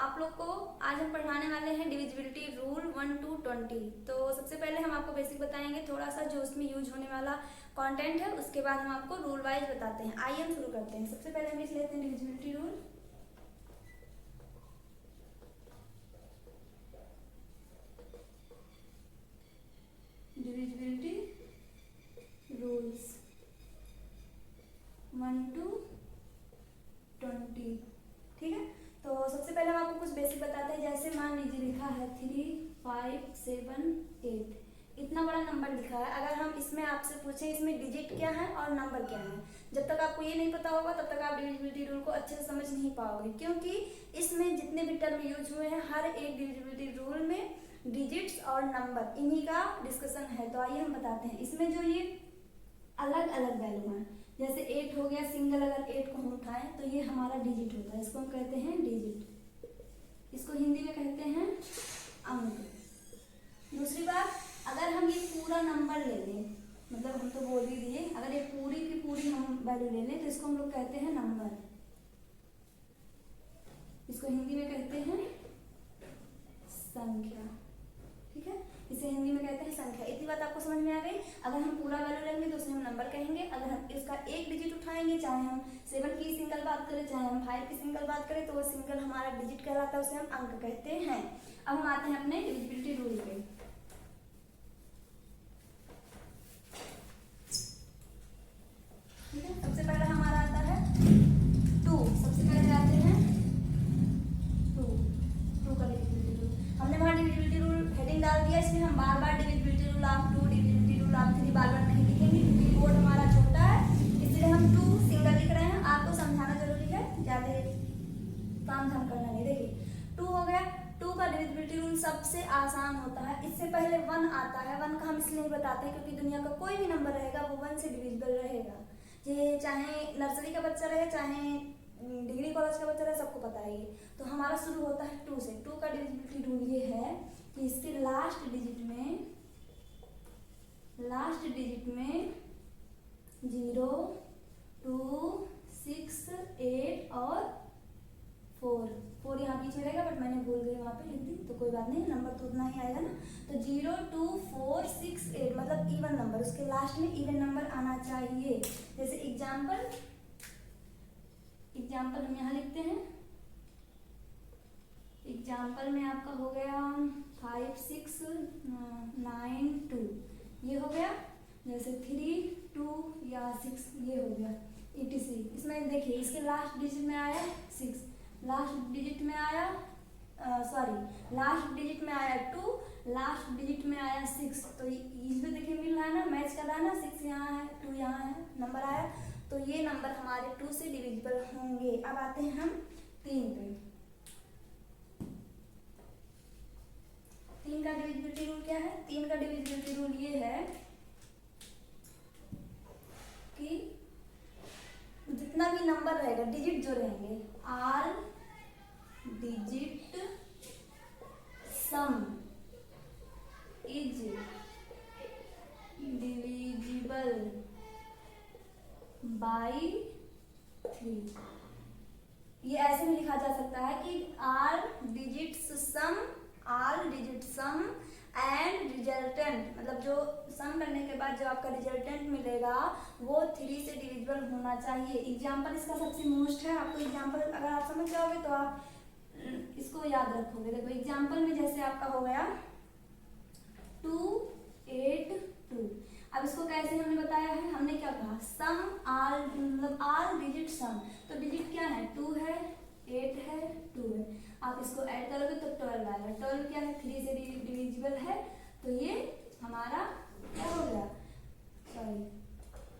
आप लोग को आज हम पढ़ाने वाले हैं डिविजिबिलिटी रूल 1 to 20। तो सबसे पहले हम आपको बेसिक बताएंगे, थोड़ा सा जो उसमें यूज होने वाला कंटेंट है, उसके बाद हम आपको रूल वाइज बताते हैं। आइए हम शुरू करते हैं। सबसे पहले हम लिख लेते हैं divisibility rule. Divisibility rules 1 to 20, ठीक है। तो सबसे पहले हम आपको कुछ बेसिक बताते हैं। जैसे मान लीजिए लिखा है 3, 5, 7, 8, इतना बड़ा नंबर लिखा है। अगर हम इसमें आपसे पूछें इसमें डिजिट क्या है और नंबर क्या है, जब तक आपको ये नहीं पता होगा तब तक आप डिविजिबिलिटी रूल को अच्छे से समझ नहीं पाओगे, क्योंकि इसमें जितने भी टर्म यूज हुए हैं हर एक डिविजिबिलिटी रूल में डिजिट्स और नंबर इन्हीं का डिस्कशन है। तो आइए हम बताते हैं। इसमें जो ये अलग अलग वैल्यू हैं, जैसे 8 हो गया सिंगल, अगर 8 को हम उठाएं तो ये हमारा डिजिट होता है, इसको हम कहते हैं डिजिट, इसको हिंदी में कहते हैं अंक। दूसरी बात, अगर हम ये पूरा नंबर ले लें, मतलब हम तो बोल ही दिए, अगर ये पूरी की पूरी हम वैल्यू ले लें तो इसको हम लोग कहते हैं नंबर, इसको हिंदी में कहते हैं संख्या, ठीक है। इसे हिंदी में कहते हैं संख्या। इतनी बात आपको समझ में आ गई। अगर हम पूरा वैल्यू लेंगे तो उसे हम नंबर कहेंगे। अगर हम इसका एक डिजिट उठाएंगे, चाहे हम 7 की सिंगल बात करें चाहे हम 5 की सिंगल बात करें, तो वो सिंगल हमारा डिजिट कहलाता है, उसे हम अंक कहते हैं। अब हम आते हैं अपने डिविजिबिलिटी रूल पे। ठीक है, सबसे पहले हमारा आता है 2। सबसे पहले आते हैं 2 का डिविजिबिलिटी रूल। हमने वहाँ डिविजिबिलिटी रूल हेडिंग डाल दिया, इसमें हम बार बार divisibility rule of 2, divisibility rule of 3 बार बार नहीं लिखेंगे, क्योंकि बोर्ड हमारा छोटा है, इसलिए हम 2 सिंगल लिख रहे हैं। आपको समझाना जरूरी है, ज्यादा काम धाम करना नहीं। देखिए 2 हो गया। 2 का डिविजिबिलिटी रूल सबसे आसान होता है। इससे पहले 1 आता है। 1 का हम इसलिए नहीं बताते हैं क्योंकि दुनिया का कोई भी नंबर रहेगा वो 1 से डिविजिबल रहेगा, ये चाहे नर्सरी का बच्चा रहे चाहे डिग्री कॉलेज का बच्चा रहे, सबको पता है ये। तो हमारा शुरू होता है 2 से। 2 का डिविजिबिलिटी रूल ये है कि इसके लास्ट डिजिट में 0, 2, 6, 8 और 4 यहाँ बीच में रहेगा, बट मैंने भूल गई वहाँ पे लिख दी, तो कोई बात नहीं, नंबर तो उतना ही आएगा ना। तो 0, 2, 4, 6, 8 मतलब इवन नंबर, उसके लास्ट में इवन नंबर आना चाहिए। जैसे एग्जाम्पल हम यहाँ लिखते हैं। एग्जाम्पल में आपका हो गया 5, 6, 9, 2, ये हो गया। जैसे 3, 2 या 6 ये हो गया, etc। इसमें देखिए इसके लास्ट डिजिट में आया 6, लास्ट डिजिट में आया 2, लास्ट डिजिट में आया 6। तो इसमें देखिए मिल रहा है ना, मैच कर रहा है ना, 6 यहाँ है 2 यहाँ है, नंबर आया, तो ये नंबर हमारे 2 से डिविजिबल होंगे। अब आते हैं हम 3 पे। 3 का डिविजिबिलिटी रूल क्या है? 3 का डिविजिबिलिटी रूल ये है कि जितना भी नंबर रहेगा, डिजिट जो रहेंगे, all digit sum is divisible by 3। ये ऐसे भी लिखा जा सकता है कि all digits sum and resultant, मतलब जो सम करने के बाद जो आपका रिजल्टेंट मिलेगा वो 3 से डिविजिबल होना चाहिए। एग्जाम्पल इसका सबसे मोस्ट है। आपको एग्जाम्पल अगर आप समझ जाओगे तो आप इसको याद रखोगे। देखो एग्जाम्पल में जैसे आपका हो गया 2, 8, 2। अब इसको कैसे हमने बताया है, हमने क्या कहा, सम ऑल, मतलब ऑल डिजिट सम। तो डिजिट क्या है, 2 है, 8 है, 2 है। आप इसको ऐड करोगे तो 12 आएगा। 12 क्या है, 3 से डिविजिबल है, तो ये हमारा क्या हो गया,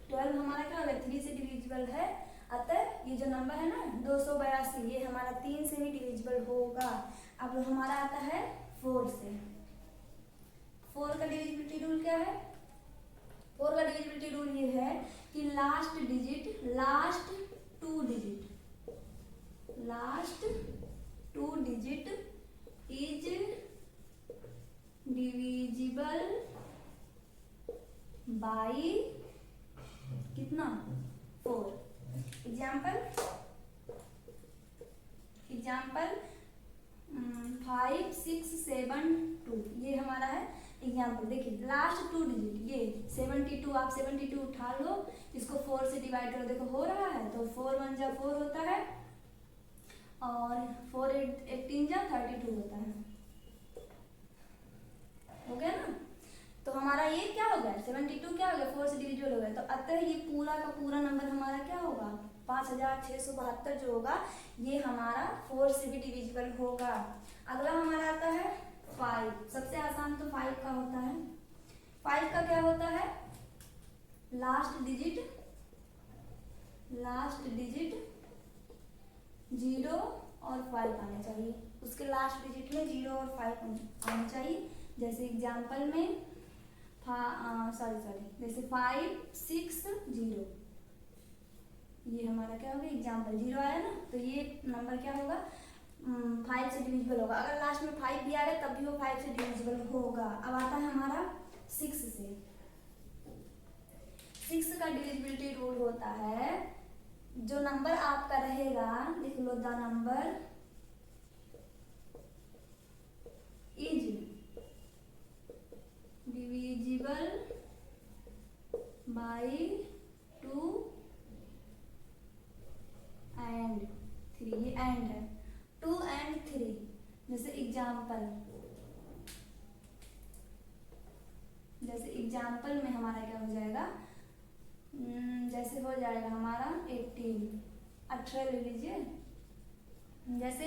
12 हमारा क्या हो गया, 3 से डिविजिबल है। अतः ये जो नंबर है ना 282, ये हमारा 3 से भी डिविजिबल होगा। अब हमारा आता है 4 से। 4 का डिविजिबिलिटी रूल क्या है? 4 का डिविजिबिलिटी रूल ये है कि last 2 digit is divisible by कितना, 4। एग्जाम्पल 5672 ये हमारा है एग्जाम्पल। देखिए लास्ट 2 डिजिट ये 72, आप 72 उठा लो, इसको 4 से डिवाइड करो, देखो हो रहा है, तो 4 1 जा 4 होता है और 4 18 जा 32 होता है, हो गया ना। तो हमारा ये क्या हो गया 72 क्या हो गया 4 से डिविजिबल हो गया, तो अतः ये पूरा का पूरा नंबर हमारा क्या होगा 5672 जो होगा ये हमारा 4 से भी डिविजिबल होगा। अगला हमारा आता है 5, सबसे आसान तो 5 का होता है। 5 का क्या होता है लास्ट डिजिट 0 और 5 आने चाहिए, उसके लास्ट डिजिट में 0 और 5 आने चाहिए। जैसे एग्जाम्पल में जैसे 560 ये हमारा क्या होगा एग्जाम्पल 0 आया ना, तो ये नंबर क्या होगा 5 से डिविजिबल होगा। अगर लास्ट में 5 भी आ गया तब भी वो 5 से डिविजिबल होगा। अब आता है हमारा 6 से। 6 का डिविजिबिलिटी रूल होता है जो नंबर आपका रहेगा, लिख लो the number is divisible by 2 and 3, ये एंड है 2 and 3। जैसे एग्जाम्पल में हमारा क्या हो जाएगा जैसे हो जाएगा हमारा 18 ले लीजिए, जैसे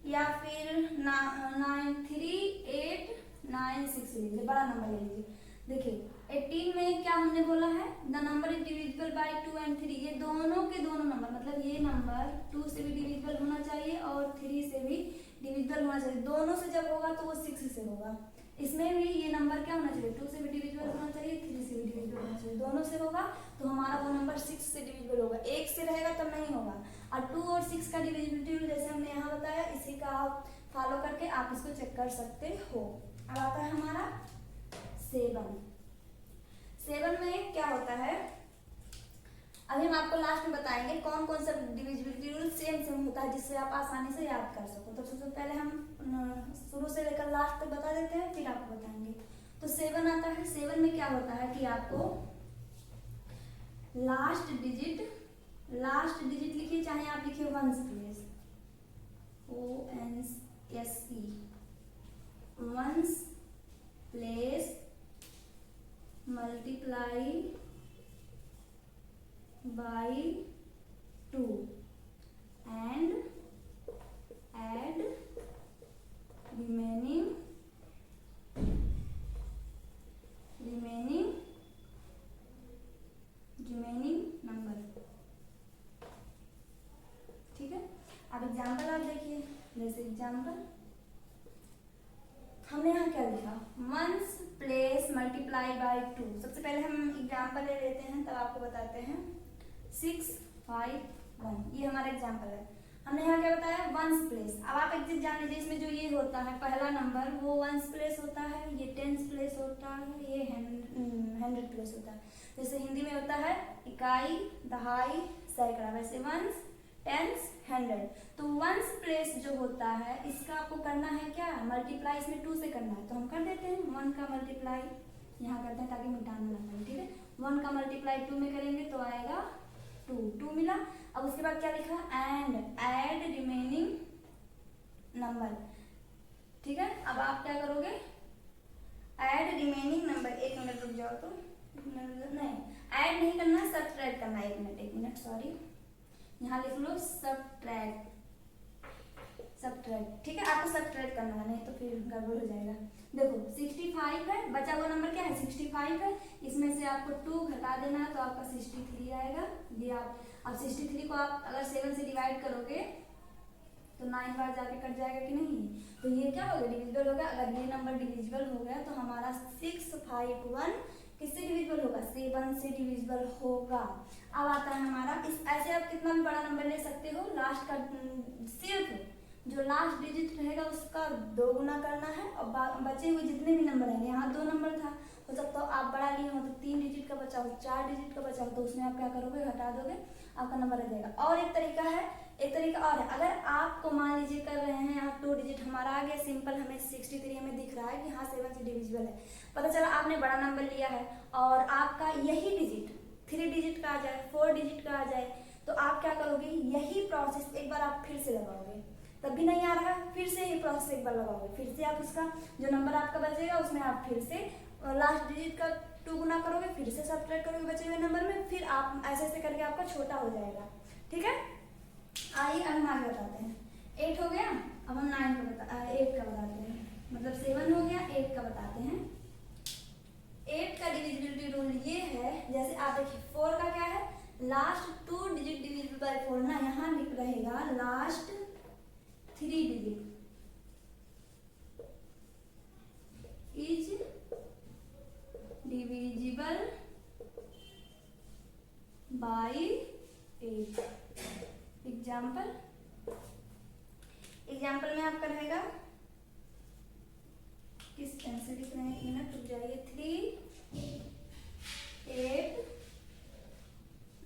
या फिर 938996 ले लीजिए, बड़ा नंबर ले लीजिए। देखिए 18 में क्या हमने बोला है the number is divisible by 2 and 3, ये दोनों के दोनों नंबर मतलब ये नंबर 2 से भी डिविजिबल होना चाहिए और 3 से भी डिविजिबल होना चाहिए। दोनों से जब होगा तो वो 6 से होगा। इसमें भी ये नंबर क्या होना चाहिए 2 से भी डिविजिबल होना चाहिए, 3 से भी डिविजिबल होना चाहिए, दोनों से होगा तो हमारा वो नंबर 6 से डिविजिबल होगा। 1 से रहेगा तब नहीं होगा। और 2 और 6 का डिविजिबिलिटी जैसे हमने यहाँ बताया, इसी का आप फॉलो करके आप इसको चेक कर सकते हो। अब आता है हमारा 7 में क्या होता है, अभी हम आपको लास्ट में बताएंगे कौन कौन सा डिविजिबिलिटी रूल सेम होता है जिससे आप आसानी से याद कर सको। तो सबसे पहले हम शुरू से लेकर लास्ट तक बता देते हैं फिर आपको बताएंगे। तो 7 आता है। 7 में क्या होता है कि आपको लास्ट डिजिट लिखिए, चाहे आप लिखिए ones place ONSE ones place multiply by 2 and add remaining number। ठीक है, अब एग्जाम्पल आप देखिए। जैसे एग्जाम्पल हमने यहाँ क्या लिखा वंस प्लेस मल्टीप्लाई बाय 2। सबसे पहले हम एग्जाम्पल ले लेते हैं तब आपको बताते हैं। 6 5 1 ये हमारा एग्जाम्पल है। हमने यहाँ क्या बताया वंस प्लेस। अब आप एक चीज जान लीजिए, इसमें जो ये होता है पहला नंबर वो वंस प्लेस होता है, ये टेंस प्लेस होता है, ये 100 प्लेस होता है। जैसे हिंदी में होता है इकाई दहाई सैकड़ा, वैसे वंस टेंस 100। तो वंस प्लेस जो होता है इसका आपको करना है क्या मल्टीप्लाई इसमें 2 से करना है, तो हम कर देते हैं 1 का मल्टीप्लाई यहाँ करते हैं ताकि मिटाना ना पड़े। ठीक है, 1 का मल्टीप्लाई 2 में करेंगे तो आएगा 2 मिला। अब उसके बाद क्या लिखा एंड ऐड रिमेनिंग नंबर। ठीक है, अब आप क्या करोगे ऐड रिमेनिंग नंबर। 1 मिनट रुक जाओ, तो नहीं ऐड नहीं करना सब्ट्रैक्ट करना है। 1 मिनट सॉरी, यहाँ लिख लो सब्ट्रैक्ट। ठीक है, आपको सब्ट्रैक्ट करना है नहीं तो फिर गड़बड़ हो जाएगा। देखो 65 है, बचा हुआ नंबर क्या है 65 है, इसमें से आपको 2 घटा देना है तो आपका 63 आएगा। ये आप अब 63 को आप अगर 7 से डिवाइड करोगे तो 9 बार जाके कट जाएगा कि नहीं, तो ये क्या होगा डिविजिबल होगा। अगर ये नंबर डिविजिबल हो गया तो हमारा 651 किससे डिविजिबल होगा 7 से डिविजिबल होगा। अब आता है हमारा इस ऐसे आप कितना भी बड़ा नंबर ले सकते हो, लास्ट का सिर्फ जो लास्ट डिजिट रहेगा उसका 2 गुना करना है और बचे हुए जितने भी नंबर रहेंगे, यहाँ 2 नंबर था, हो सकता है आप बड़ा लिए हो तो 3 डिजिट का बचा हो 4 डिजिट का बचा हो, तो उसमें आप क्या करोगे हटा दोगे आपका नंबर आ जाएगा। और एक तरीका है एक तरीका और है, अगर आपको मान लीजिए कर रहे हैं आप 2 डिजिट हमारा आ गया सिंपल, हमें 63 हमें दिख रहा है कि हाँ 7 से डिविजिबल है, पता चला आपने बड़ा नंबर लिया है और आपका यही डिजिट 3 डिजिट का आ जाए, 4 डिजिट का आ जाए, तो आप क्या करोगे, यही प्रोसेस एक बार आप फिर से लगाओगे, तब भी नहीं आ रहा है, फिर से ही प्रोसेस एक बार लगाओगे, फिर से आप उसका जो नंबर आपका बचेगा उसमें आप फिर से लास्ट डिजिट का 2 गुना करोगे, फिर से सब्ट्रैक्ट करोगे बचे हुए नंबर में, फिर आप ऐसे ऐसे करके आपका छोटा हो जाएगा। ठीक है, आइए अब हम आगे बताते हैं। 8 हो गया, अब हम 8 का बताते हैं, मतलब 7 हो गया, 8 का बताते हैं। 8 का डिविजिबिलिटी रूल ये है, जैसे आप देखिए 4 का क्या है, लास्ट 2 डिजिट डिविजिबल बाय 4 ना, यहाँ लिख रहेगा last 3 digit is divisible bye 8। Example में आपका रहेगा, किस पेन से लिख रहे हैं, 1 मिनट रुक जाइए, 3 8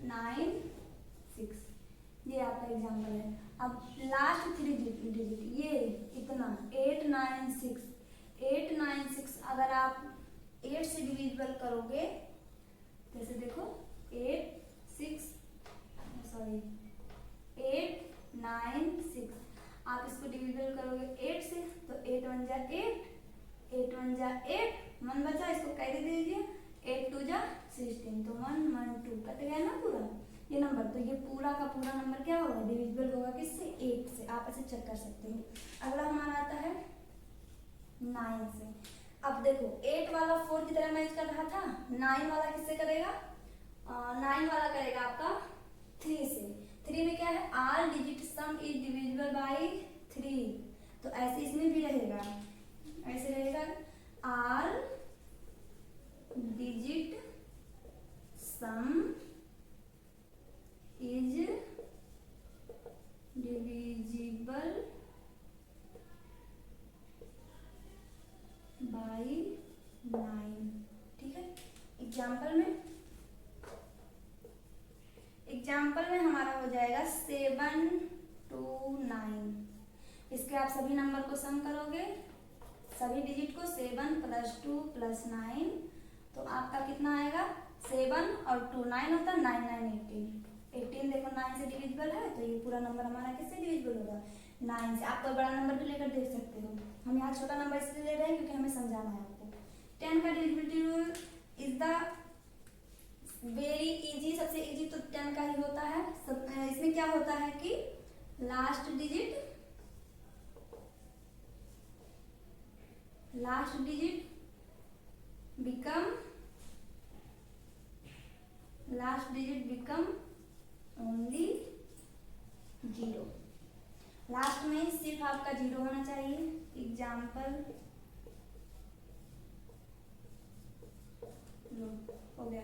9 6, ये आपका एग्जाम्पल है। अब लास्ट 3 डिजिट ये इतना 8 9 6 अगर आप 8 से डिविजिबल करोगे, जैसे देखो 8 9 6, आप इसको डिविजिबल करोगे 8 से, तो 8 1 जा 8 मन बचा, इसको कैरी दे दीजिए, 8 2 जा 16, तो 1 1 2 कट गया ना पूरा ये नंबर, तो ये पूरा का पूरा नंबर क्या होगा, डिविजिबल होगा किससे, 8 से। आप ऐसे चेक कर सकते हो। अगला हमारा आता है 9 से। अब देखो 8 वाला 4 की तरह मैच कर रहा था, 9 वाला किससे करेगा, 9 वाला करेगा आपका 3 से। 3 में क्या है, all digit sum is divisible by 3, तो ऐसे इसमें भी रहेगा, ऐसे रहेगा all digit sum is divisible by 9। ठीक है, एग्जाम्पल में हमारा हो जाएगा 7 2 9। इसके आप सभी नंबर को सम करोगे, सभी डिजिट को, 7 + 2 + 9, तो आपका कितना आएगा, 7 और 2 9 होता है, 9 9 18 देखो 9 से डिविजिबल है, तो ये पूरा नंबर हमारा किससे डिविजिबल होगा, 9 से। आप कोई बड़ा नंबर भी लेकर देख सकते हो, हम यहाँ छोटा नंबर इसलिए ले रहे हैं क्योंकि हमें समझाना है आपको। 10 का divisibility rule is the very easy, सबसे इजी तो 10 का ही होता है। इसमें क्या होता है कि last digit become only 0। Last में सिर्फ आपका 0 होना चाहिए। एग्जाम्पल हो गया,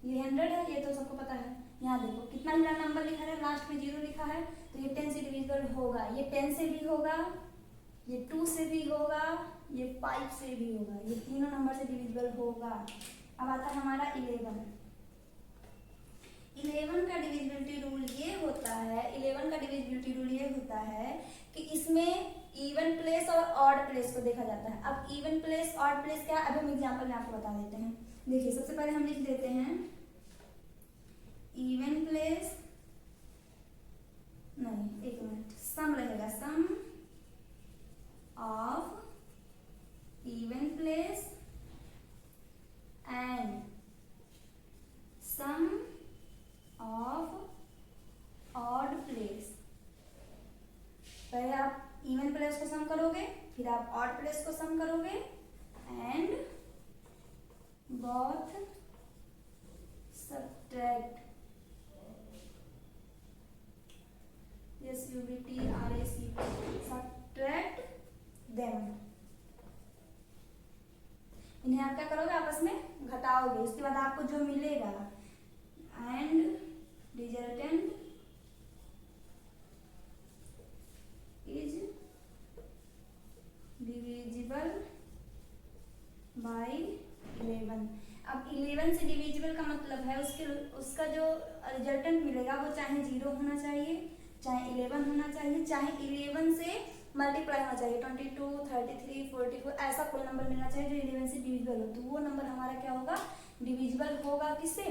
ये 100 है, ये तो सबको पता है। यहाँ देखो कितना ही नंबर लिखा है, लास्ट में 0 लिखा है, तो ये 10 से डिविजिबल होगा, ये 10 से भी होगा, ये 2 से भी होगा, ये 5 से भी होगा, ये तीनों नंबर से डिविजिबल होगा। अब आता है हमारा 11 का डिविजिबिलिटी रूल ये होता है, 11 का डिविजिबिलिटी रूल ये होता है कि इसमें इवन प्लेस और ऑड प्लेस को देखा जाता है। अब इवन प्लेस ऑड प्लेस क्या है, अब हम एग्जांपल में आपको बता देते हैं। देखिए सबसे पहले हम लिख देते हैं इवन प्लेस, नहीं एक मिनट, सम रहेगा, sum of even place and sum of odd place. पहले आप इवन प्लेस को सम करोगे, फिर आप ऑड प्लेस को सम करोगे, and both subtract, subtract them। इन्हें आप क्या करोगे, आपस में घटाओगे, उसके बाद आपको जो मिलेगा, and resultant is divisible bye 11। अब 11 से डिविजिबल का मतलब है उसका जो रिजल्टेंट मिलेगा वो चाहे 0 होना चाहिए, चाहे 11 होना चाहिए, चाहे 11 से मल्टीप्लाई होना चाहिए, 22, 33, 44 ऐसा कोई नंबर मिलना चाहिए जो 11 से डिविजिबल हो, तो वो नंबर हमारा क्या होगा, डिविजिबल होगा किससे,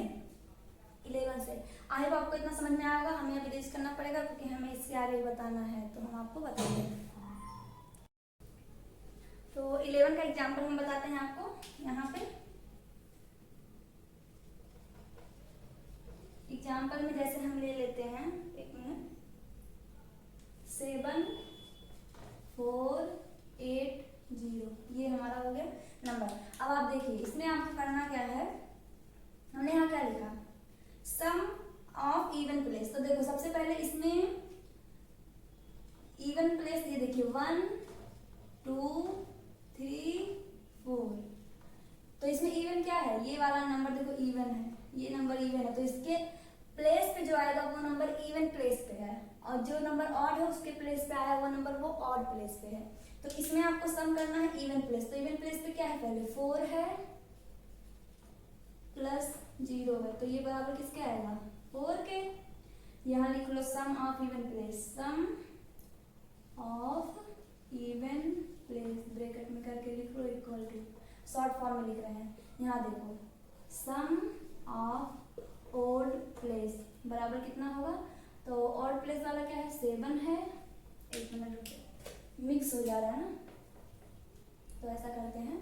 11 से। आई होप आपको इतना समझ में आएगा। हमें अभी रेज करना पड़ेगा क्योंकि हमें इसके आगे बताना है, तो हम आपको बताएंगे। तो 11 का एग्जाम्पल हम बताते हैं आपको यहाँ पे। एग्जाम्पल में जैसे हम ले लेते हैं, एक मिनट, 7, 4, 8, 0, ये हमारा हो गया नंबर। अब आप देखिए इसमें आपको करना क्या है, हमने यहाँ क्या लिखा, सम ऑफ इवन प्लेस। तो देखो सबसे पहले इसमें इवन प्लेस ये देखिए 1, 2, 3, 4, तो इसमें इवन क्या है, ये वाला नंबर देखो इवन है, ये नंबर इवन है, तो इसके प्लेस पे जो आएगा वो नंबर इवन प्लेस पे है, और जो नंबर ऑड है उसके प्लेस पे आया वो नंबर वो ऑड प्लेस पे है। तो इसमें आपको सम करना है इवन प्लेस। तो इवन प्लेस पे क्या है, पहले 4 है प्लस 0 है, तो ये बराबर किसके आएगा, 4 के। यहाँ लिख लो sum of even place, sum of even place, bracket में करके लिख लो इक्वल टू, शॉर्ट फॉर्म में लिख रहे हैं। यहाँ देखो सम ऑफ ओड प्लेस बराबर कितना होगा, तो ऑड प्लेस वाला क्या है, 7 है, एक मिनट रुको मिक्स हो जा रहा है ना, तो ऐसा करते हैं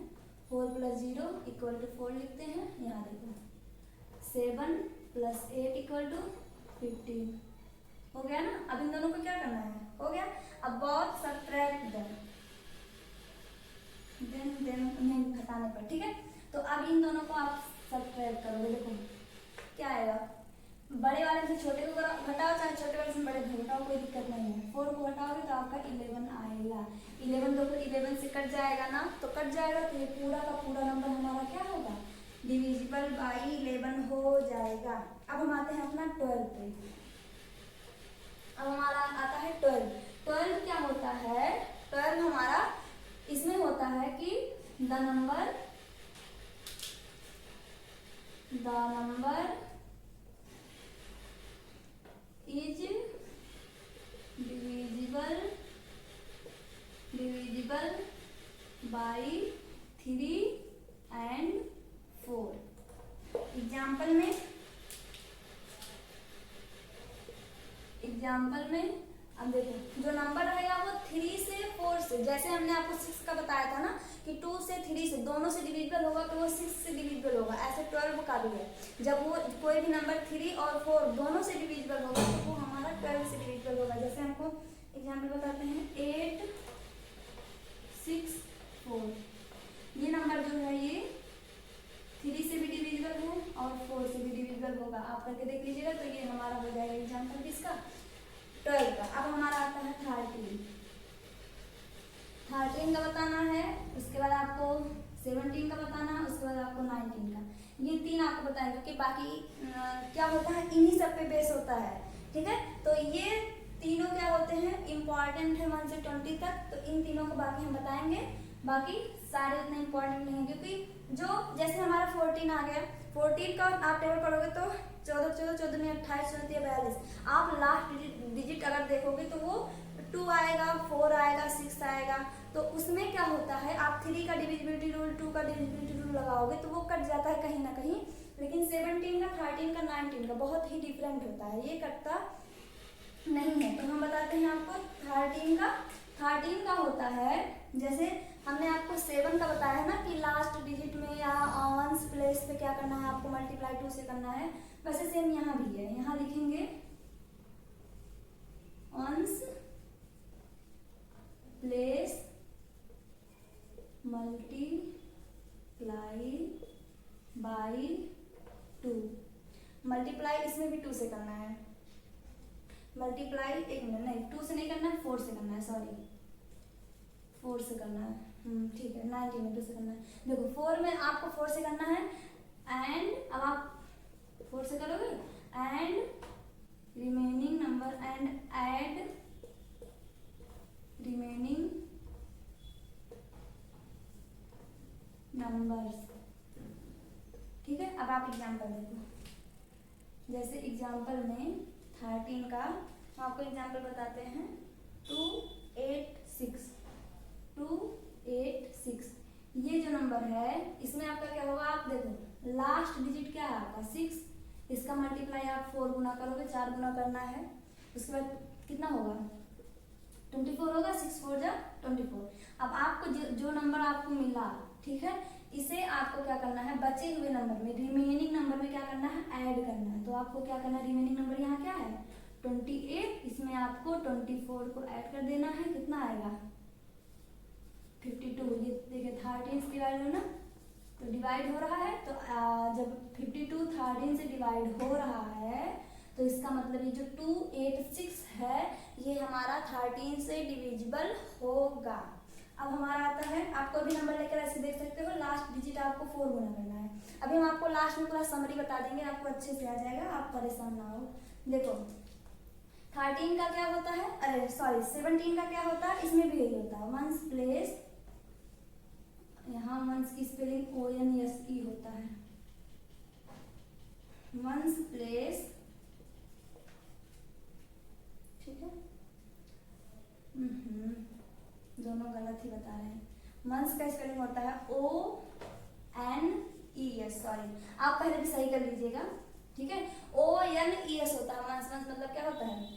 4 + 0 = 4 लिखते हैं। यहाँ देखो 7 + 8 = 15 हो गया ना। अब इन दोनों को क्या करना है, हो गया। अब बोथ सबट्रैक्ट देन उन्हें घटाने पर, ठीक है। तो अब इन दोनों को आप सबट्रैक्ट करोगे, देखो क्या आएगा, बड़े वाले से छोटे को घटाओ, चाहे छोटे वाले से बड़े को घटाओ, कोई दिक्कत नहीं है। 4 को घटाओगे तो आपका 11 आएगा। 11 देखो 11 से कट जाएगा ना, तो कट जाएगा तो ये पूरा का पूरा नंबर हमारा क्या होगा, डिविजिबल बाई 11 हो जाएगा। अब हम आते हैं अपना 12 पे। अब हमारा आता है 12। 12 क्या होता है, 12 हमारा इसमें होता है कि the number is divisible by 3 and 4। Example में अब देखो जो नंबर रहेगा वो 3 से 4 से, जैसे हमने आपको 6 का बताया था ना कि 2 से 3 से दोनों से डिविजिबल होगा तो वो 6 से डिविजिबल होगा, ऐसे 12 का भी है। जब वो कोई भी नंबर 3 और 4 दोनों से डिविजिबल होगा तो वो हमारा 12 से डिविजिबल होगा। जैसे हमको एग्जाम्पल बताते हैं 8, 6, 4, ये नंबर जो है ये 3 से भी डिविजिबल है और 4 से भी डिविजिबल होगा। आप करके देख लीजिएगा। तो ये हमारा हो जाएगा एग्जाम्पल किसका, 12 का। अब हमारा आता है 13 का बताना है, उसके बाद आपको 17 का बताना है, उसके बाद आपको 19 का। ये 3 आपको बताएं क्योंकि बाकी क्या होता है इन्हीं सब पे बेस होता है, ठीक है। तो ये तीनों क्या होते हैं इम्पॉर्टेंट है 1 से 20 तक, तो इन तीनों को बाकी हम बताएंगे। बाकी सारे उतने इम्पोर्टेंट नहीं है क्योंकि जो जैसे हमारा 14 आ गया, 14 का आप टेबल पढ़ोगे तो 14, 14 में 28, 14 42, आप लास्ट डिजिट अगर देखोगे तो वो 2 आएगा, 4 आएगा, 6 आएगा। तो उसमें क्या होता है आप 3 का डिविजिबिलिटी रूल, 2 का डिविजिबिलिटी रूल लगाओगे तो वो कट जाता है कहीं ना कहीं, लेकिन 17 का, 13 का, 19 का बहुत ही डिफरेंट होता है, ये कटता नहीं है। तो हम बताते हैं आपको 13 का होता है, जैसे हमने आपको 7 का बताया है ना कि लास्ट डिजिट में या वंस प्लेस पे क्या करना है आपको, मल्टीप्लाई 2 से करना है। वैसे सेम यहाँ भी है, यहाँ लिखेंगे ones place multiply by 2। Multiply इसमें भी 2 से करना है, मल्टीप्लाई एक मिनट नहीं 2 से नहीं करना है, 4 से करना है, सॉरी 4 से करना है, ठीक है। 19 में 2 से करना है। देखो 4 में आपको 4 से करना है एंड अब आप 4 से करोगे and remaining number and add remaining numbers, ठीक है। अब आप एग्जाम्पल देखो, जैसे एग्जाम्पल में 13 का हम आपको एग्जाम्पल बताते हैं। 286 286 ये जो नंबर है इसमें आपका क्या होगा, आप देखो लास्ट डिजिट क्या है आपका 6, इसका मल्टीप्लाई आप 4 गुना करोगे, 4 गुना करना है, उसके बाद कितना होगा 24 होगा, 6 4 जा 24। अब आपको जो नंबर आपको मिला, ठीक है, इसे आपको क्या करना है, बचे हुए नंबर में, रिमेनिंग नंबर में क्या करना है, ऐड करना है। तो आपको क्या करना है, रिमेनिंग नंबर यहाँ क्या है 28, इसमें आपको 24 को ऐड कर देना है, कितना आएगा 52। ये देखिए 13 से डिवाइड हो ना, तो डिवाइड हो रहा है, तो जब 52 13 से डिवाइड हो रहा है तो इसका मतलब ये जो 286 है ये हमारा 13 से डिविजिबल होगा। अब हमारा आता है, आपको भी नंबर लेकर ऐसे देख सकते हो, लास्ट डिजिट आपको 4 गुना करना है। अभी हम आपको लास्ट में पूरा समरी बता देंगे, आपको अच्छे से आ जाएगा, आप परेशान ना हो। देखो 13 का क्या होता है, अरे सॉरी 17 का क्या होता है, इसमें भी यही होता है, वंस प्लेस, यहाँ वंस की स्पेलिंग ONSE होता है, वंस प्लेस, ठीक है, दोनों गलत ही बता रहे हैं। मंस का स्पेलिंग होता है ONES, सॉरी आप पहले भी सही कर लीजिएगा, ठीक है, ONES होता है मंस। मंस मतलब क्या होता है,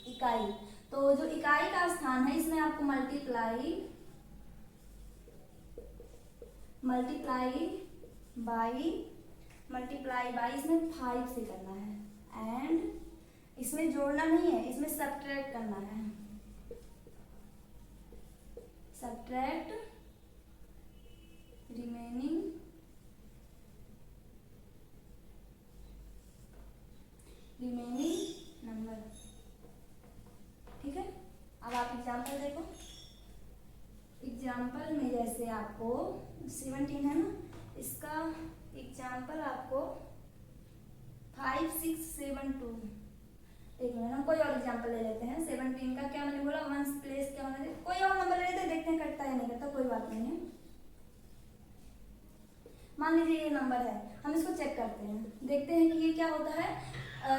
इकाई। तो जो इकाई का स्थान है इसमें आपको मल्टीप्लाई बाई इसमें 5 से करना है, एंड इसमें जोड़ना नहीं है, इसमें सब्ट्रैक्ट करना है, सब्ट्रैक्ट रिमेनिंग नंबर, ठीक है। अब आप एग्जाम्पल देखो, एग्जाम्पल में जैसे आपको 17 है ना, इसका एग्जाम्पल आपको 5 6 7 2, एक मिनट हम कोई और एग्जाम्पल ले लेते हैं। 17 का क्या मैंने बोला, वंस प्लेस क्या होना, कोई और नंबर ले लेते हैं, देखते हैं कटता है नहीं कटता, कोई बात नहीं है। मान लीजिए ये नंबर है, हम इसको चेक करते हैं, देखते हैं कि ये क्या होता है,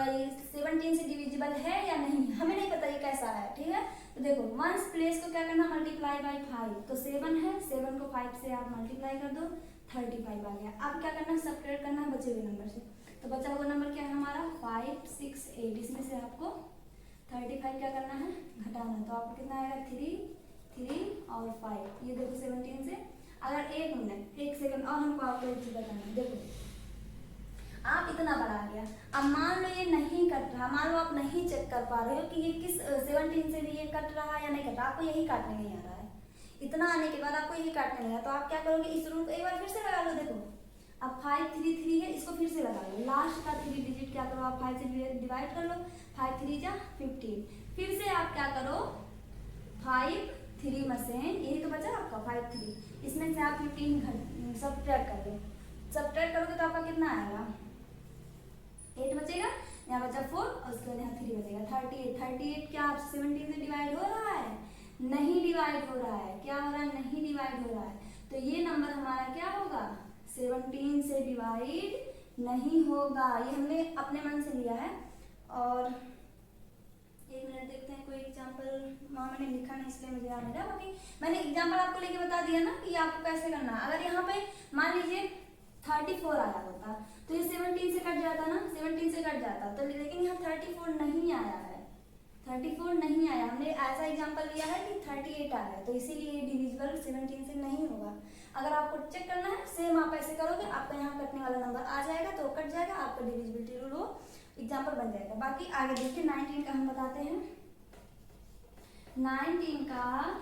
ये 17 से डिविजिबल है या नहीं, हमें नहीं पता ये कैसा है, ठीक है। तो देखो वंस प्लेस को क्या करना, मल्टीप्लाई बाई 5, तो 7 है, 7 को 5 से आप मल्टीप्लाई कर दो, 35 आ गया। अब क्या करना है, सब्ट्रैक्ट करना है बचे हुए नंबर से, तो बचा हुआ नंबर क्या है हमारा 5 6 8, इसमें से आपको 35 क्या करना है, घटाना है, तो आपको कितना आएगा 3 और 5, ये देखो 17 से। अगर 1 मिनट 1 सेकंड और हमको आपको एक चीज बताना है, देखो आप इतना बढ़ा गया, अब मान लो ये नहीं कट रहा, मान लो आप नहीं चेक कर पा रहे हो कि ये किस 17 से भी ये कट रहा है या नहीं कट रहा, आपको यही काटने नहीं आ रहा है, इतना आने के बाद आपको यही काटने नहीं आ रहा, तो आप क्या करोगे, इस रूल को एक बार फिर से लगा लो। देखो अब 5 3 3 है, इसको फिर से लगा लो, लास्ट का 3 डिजिट क्या करो, आप 5 से डिवाइड कर लो, 5 3 जा 15, फिर से आप क्या करो 5 3 में से यही तो बचा आपका 5 3, इसमें से आप 15 सब्ट्रैक्ट कर लो, सब्ट्रैक्ट करोगे तो आपका कितना आएगा 8 बचेगा, यहाँ बचा 4 और उसके बाद यहाँ 3 बचेगा 38। 38 क्या 17 से डिवाइड हो रहा है, नहीं डिवाइड हो रहा है, क्या हो रहा है, नहीं डिवाइड हो रहा है, तो ये नंबर हमारा क्या होगा 17 से डिवाइड नहीं होगा, ये हमने अपने मन से लिया है। और एक मिनट देखते हैं कोई एग्जाम्पल, वहाँ मैंने लिखा नहीं इसलिए मुझे याद नहीं रहा, बाकी मैंने एग्जाम्पल आपको लेके बता दिया ना कि आपको कैसे करना है। अगर यहाँ पे मान लीजिए 34 आया होता तो ये 17 से कट जाता ना, 17 से कट जाता, तो लेकिन यहाँ 34 नहीं आया है, 34 नहीं आया, हमने ऐसा एग्जाम्पल लिया है कि 38 आ गया, तो इसीलिए ये डिविजिबल 17 से नहीं होगा। अगर आपको चेक करना है सेम आप ऐसे करोगे, आपका यहाँ कटने वाला नंबर आ जाएगा तो कट जाएगा, आपका डिविजिबिलिटी रूल वो एग्जाम्पल बन जाएगा। बाकी आगे देखिए 19 का हम बताते हैं। 19 का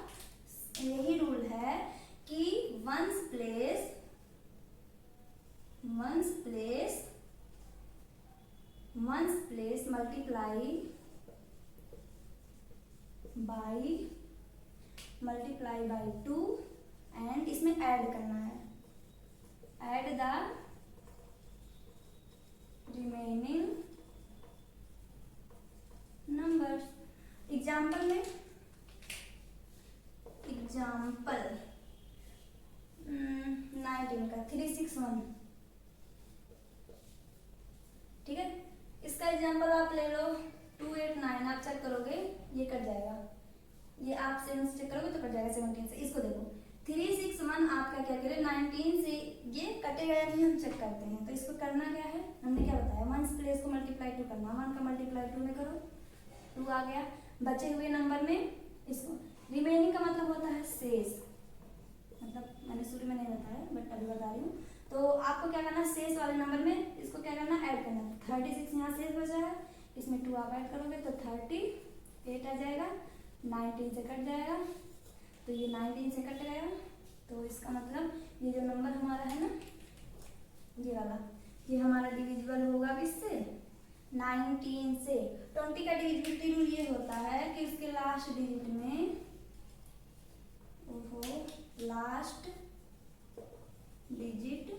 यही रूल है कि ones place multiply by 2 and इसमें ऐड करना है, add the remaining numbers. Example में एग्जाम्पल 19 का 361, ठीक है, इसका एग्जाम्पल आप ले लो 289, आप चेक 7 से चेक करोगे तो कट जाएगा 17 से। इसको देखो 361 आपका क्या करे 19 से ये कटेगा या नहीं हम चेक करते हैं। तो इसको करना क्या है, हमने क्या बताया, 1 प्लेस को मल्टीप्लाई 2 करना, 1 का मल्टीप्लाई 2 में करो 2 आ गया। बचे हुए नंबर में इसको रिमेनिंग का मतलब होता है शेष, मतलब मैंने शुरू में नहीं बताया बट अभी बता रही हूँ। तो आपको क्या करना है, शेष वाले नंबर में इसको क्या करना है, ऐड करना है। 36 यहाँ शेष बचा है, इसमें 2 आप ऐड करोगे तो 38 आ जाएगा, 19 से कट जाएगा तो ये 19 से कट गया। तो इसका मतलब ये जो नंबर हमारा है ना ये वाला, ये हमारा डिविजिबल होगा किससे, 19 से। 20 का डिविजिबिलिटी रूल ये होता है कि उसके लास्ट डिजिट में लास्ट डिजिट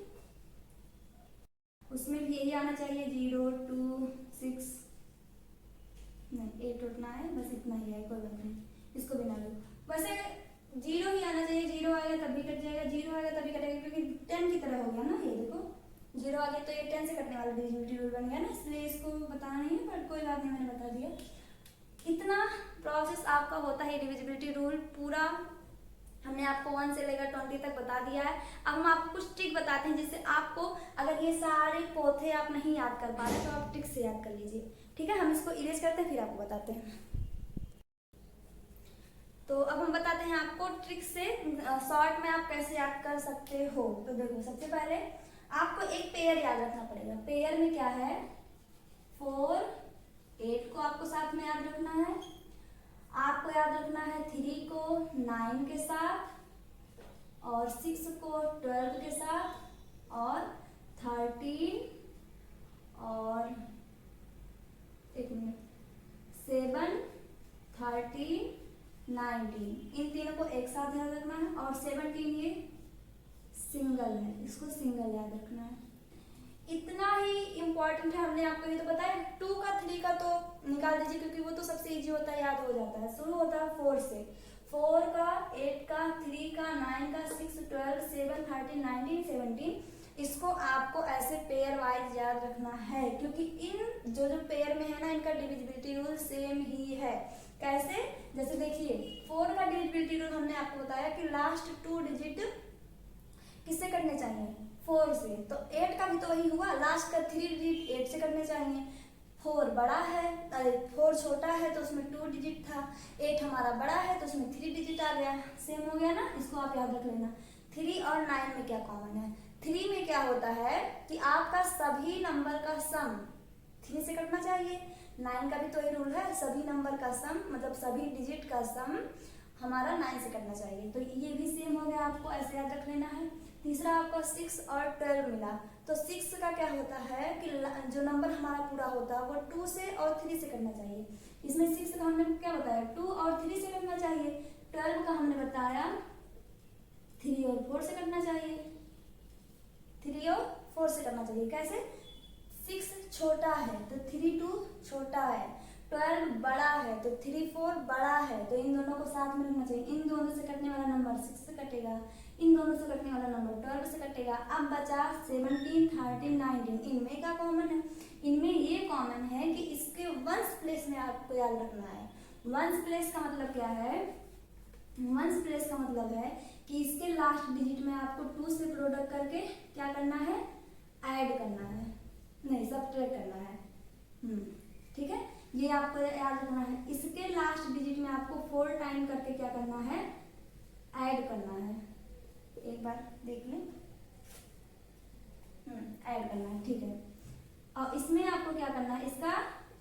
उसमें भी यही आना चाहिए, 0 2 6 नहीं 8 उठना है, बस इतना ही है, कोई बात नहीं, इसको बिना लो। वैसे 0 ही आना चाहिए, 0 आएगा तभी कट जाएगा, 0 आएगा तभी कटेगा, क्योंकि 10 की तरह हो गया ना। ये देखो 0 आ गया तो ये 10 से कटने वाला डिविजिबिलिटी रूल बन गया ना, इसलिए इसको बताना नहीं है, बट कोई बात नहीं, मैंने बता दिया। इतना प्रोसेस आपका होता है डिविजिबिलिटी रूल पूरा हमने आपको 1 से लेकर 20 तक बता दिया है। अब हम आपको कुछ ट्रिक बताते हैं जिससे आपको अगर ये सारे पोथे आप नहीं याद कर पा रहे तो आप ट्रिक से याद कर लीजिए, ठीक है। हम इसको इरेज करते हैं फिर आपको बताते हैं। तो अब हम बताते हैं आपको ट्रिक से शॉर्ट में आप कैसे याद कर सकते हो। तो देखो सबसे पहले आपको एक पेयर याद रखना पड़ेगा। पेयर में क्या है, 4 8 को आपको साथ में याद रखना है, आपको याद रखना है 3 को 9 के साथ और 6 को 12 के साथ और 13 और 7 13 19 इन तीनों को एक साथ याद रखना है। और 17 ये सिंगल है, इसको सिंगल याद रखना है। इतना ही इम्पोर्टेंट है, हमने आपको ये तो बताया। 2 का 3 का तो निकाल दीजिए क्योंकि वो तो सबसे इजी होता है, याद हो जाता है। शुरू होता है 4 से, 4 का 8 का 3 का 9 का 6 12 7 13 19 17 इसको आपको ऐसे पेयर वाइज याद रखना है, क्योंकि इन जो पेयर में है ना इनका डिविजिबिलिटी रूल सेम ही है। कैसे, जैसे देखिए 4 का डिविजिबिलिटी रूल हमने आपको बताया कि लास्ट 2 डिजिट किससे कटने चाहिए, 4 से। तो 8 का भी तो वही हुआ, लास्ट का 3 डिजिट 8 से कटने चाहिए। 4 बड़ा है, अरे 4 छोटा है तो उसमें 2 डिजिट था, 8 हमारा बड़ा है तो उसमें 3 डिजिट आ गया, सेम हो गया ना। इसको आप याद रख लेना। 3 और 9 में क्या कॉमन है, 3 में क्या होता है कि आपका सभी नंबर का सम 3 से कटना चाहिए। 9 का भी तो ये रूल है, सभी नंबर का सम मतलब सभी डिजिट का सम हमारा 9 से करना चाहिए। तो ये भी सेम हो गया, आपको ऐसे याद रख लेना है। तीसरा आपको 6 और 12 मिला, तो 6 का क्या होता है कि जो नंबर हमारा पूरा होता है वो 2 से और 3 से करना चाहिए। इसमें 6 का हमने क्या बताया, 2 और 3 से करना चाहिए। 12 का हमने बताया 3 और 4 से करना चाहिए, 3 और 4 से करना चाहिए। कैसे, 6 छोटा है तो 3 2 छोटा है, 12 बड़ा है तो 3 4 बड़ा है, तो इन दोनों को साथ में रखना चाहिए। इन दोनों से कटने वाला नंबर 6 से कटेगा, इन दोनों से कटने वाला नंबर 12 से कटेगा। अब बचा 17 13 19, इनमें क्या कॉमन है, इनमें ये कॉमन है कि इसके वंस प्लेस में आपको याद रखना है। वंस प्लेस का मतलब क्या है, वंस प्लेस का मतलब है कि इसके लास्ट डिजिट में आपको 2 से प्रोडक्ट करके क्या करना है, ऐड करना है, नहीं सब्ट्रैक्ट करना है। ठीक है, ये आपको याद रखना है। इसके लास्ट डिजिट में आपको 4 टाइम करके क्या करना है, ऐड करना है। एक बार देख लें, ऐड करना है, ठीक है। और इसमें आपको क्या करना है, इसका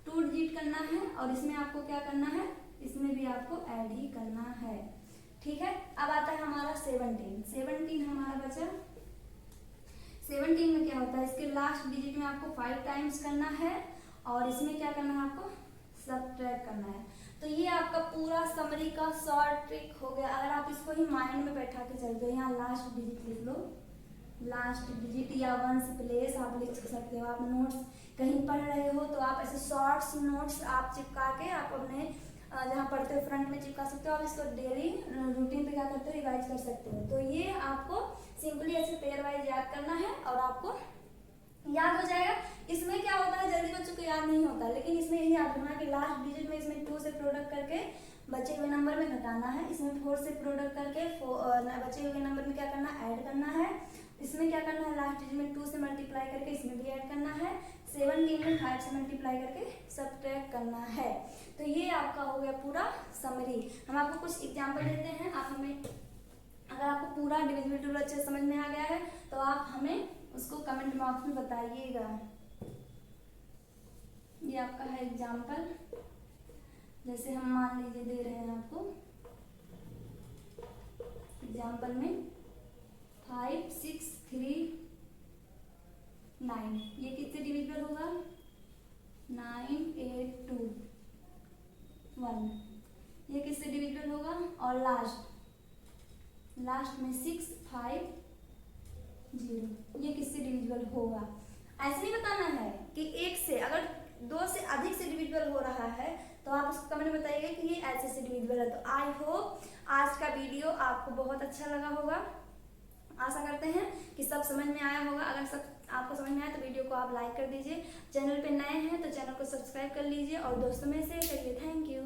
2 डिजिट करना है और इसमें आपको क्या करना है, इसमें भी आपको ऐड ही करना है। ठीक है, अब आता है हमारा 17 हमारा बचा। 17 में क्या होता है, इसके लास्ट डिजिट में आपको 5 टाइम्स करना है और इसमें क्या करना है, आपको सब्ट्रैक्ट करना है। तो ये आपका पूरा समरी का शॉर्ट ट्रिक हो गया। अगर आप इसको ही माइंड में बैठा के चलते हो, यहाँ लास्ट डिजिट लिख लो, लास्ट डिजिट या वंस प्लेस आप लिख सकते हो। आप नोट्स कहीं पढ़ रहे हो तो आप ऐसे शॉर्ट्स नोट्स आप चिपका के आप अपने जहाँ पढ़ते हो फ्रंट में चिपका सकते हो। आप इसको डेली रूटीन पे क्या करते हो, रिवाइज कर सकते हो। तो ये आपको सिंपली ऐसे पेयर वाइज याद करना है और आपको याद हो जाएगा। इसमें क्या होता है, जल्दी बच्चों को याद नहीं होता, लेकिन इसमें यही याद रखना कि लास्ट डिजिट में इसमें 2 से प्रोडक्ट करके बचे हुए नंबर में घटाना है। इसमें 4 से प्रोडक्ट करके बचे हुए नंबर में क्या करना है, ऐड करना है। इसमें क्या करना है, लास्ट डिजिट में 2 से मल्टीप्लाई करके इसमें भी ऐड करना है। 17 में 5 से मल्टीप्लाई करके सब्ट्रैक्ट करना है। तो ये आपका हो गया पूरा समरी। हम आपको कुछ एग्जाम्पल देते हैं, आप हमें, अगर आपको पूरा डिविजिबल रूल अच्छे समझ में आ गया है तो आप हमें उसको कमेंट बॉक्स में बताइएगा। ये आपका है एग्जाम्पल, जैसे हम मान लीजिए दे रहे हैं आपको एग्जाम्पल में 5, 6, 3, 9, ये किससे डिविजिबल होगा, 9, 8, 2, 1, ये किससे डिविजिबल होगा, और लास्ट में 6, 5, 0, ये किससे डिविजिबल होगा। ऐसे नहीं बताना है कि एक से, अगर 2 से अधिक से डिविजिबल हो रहा है तो आप उसको कमेंट में बताइएगा कि ये ऐसे से डिविजिबल है। तो आई होप आज का वीडियो आपको बहुत अच्छा लगा होगा। आशा करते हैं कि सब समझ में आया होगा। अगर सब आपको समझ में आया तो वीडियो को आप लाइक कर दीजिए। चैनल पे नए हैं तो चैनल को सब्सक्राइब कर लीजिए और दोस्तों में शेयर करिए। Thank you.